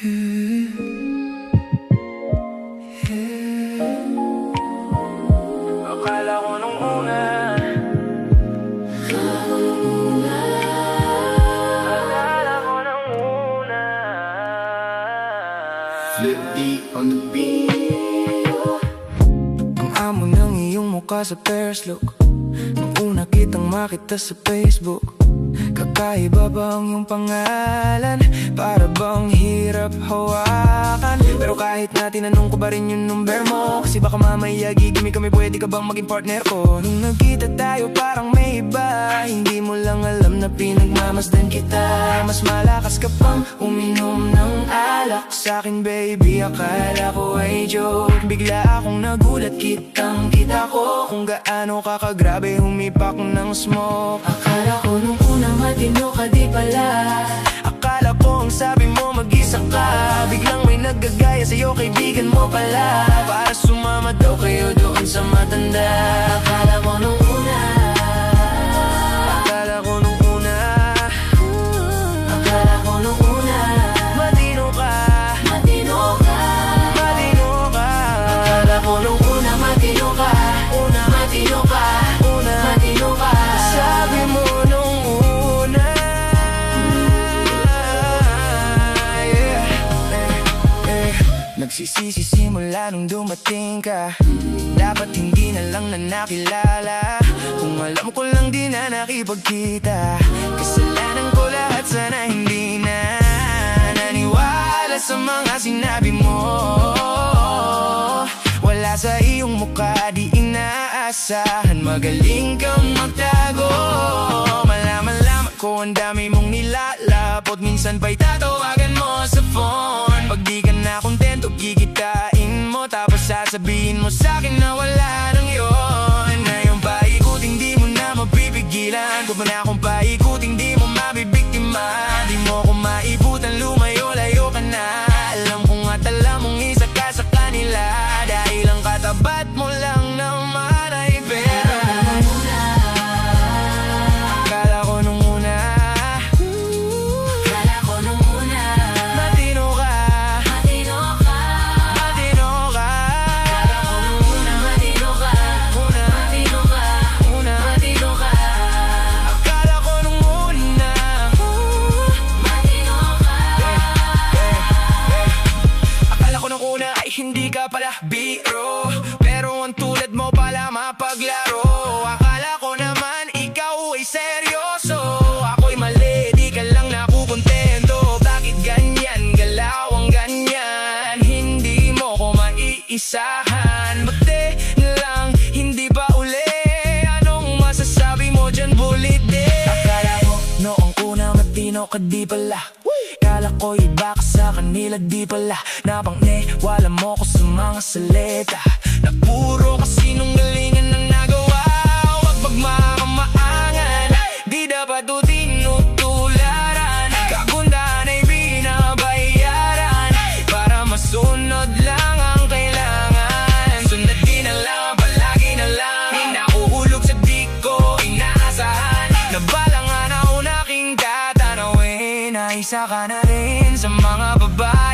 Akala ko nung una, akala ko nung una. Flip D on the beat. Ang amo ng iyong mukha sa first look, nung una kitang makita sa Facebook. Kakaiba ba ang iyong pangalan? Para bang hirap hawakan? Pero kahit na tinanong ko ba rin yung number mo, kasi baka mamaya gigimi kami, pwede ka bang maging partner ko? Nung nagkita tayo parang may iba, hindi mo lang alam na pinagmamasdan kita. Mas malakas ka pang uminom ng alak sa'kin baby, akala ko ay joke. Bigla akong nagulat, kitang kita ko kung gaano ka kagrabe humipak ng smoke. Akala ko nung unang matino ka di pala, akala ko ang sabi mo mag-isa ka. Biglang may naggagaya sa'yo, kaibigan mo pala, para sumama daw kayo doon sa matanda. Akala ko nung una, akala ko nung una, akala ko nung una, matino ka, matino ka, matino ka. Akala ko nung una matino ka, una matino ka, una matino ka. Sabi mo nung una, nagsisisi simula nung dumating ka. Dapat hindi na lang na nakilala, kung alam ko lang di na nakipagkita. Kasalanan ko lahat, sana hindi na naniwala sa mga sinabi mo. Wala sa iyong mukha, di inaasahan, magaling kang magtago. Malaman-laman ko ang dami mong nilalapot, minsan pa'y tatawagan mo sa phone. Pag di ka na kontento, gigitain mo, tapos sasabihin mo sa'kin na wala nang yun. Ngayon paikutin, di mo na mapipigilan, kung ba na akong paikutin, di mo mabibiktima. Di mo ko maibutan, lumayo-layo ka na. Alam ko nga't alam mong isa ka sa kanila, dahil ang katapat mo lang naman ay pera. Akala ko nung una, akala ko nung una, matino ka, matino ka, matino ka. Akala ko nung una, matino ka, una, matino ka, una, matino ka. Akala ko nung una, matino ka. Akala ko nung una ay hindi ka pala biro, pero ang tulad mo pala mapaglaro. Akala ko naman ikaw ay seryoso, ako'y mali, di ka lang nakukontento. Bakit ganyan, galaw ang ganyan, hindi mo ko maiisahan. Bakit na lang, hindi pa uli, anong masasabi mo dyan, bulit din? Akala ko noong una matino ka di pala, akala ko iba ka sa kanila di pala. Napangniwala mo ko sa mga salita, na puro kasinungalingan ang nagawa. Huwag magmamaangan, di dapat o tinutularan, kagundahan ay binabayaran, para masunod lang ang kailangan. Sundin na lang, palagi na lang, nakuhulog sa di ko inaasahan, na balang araw na aking tatanawin, na isa ka na rin sa mga babae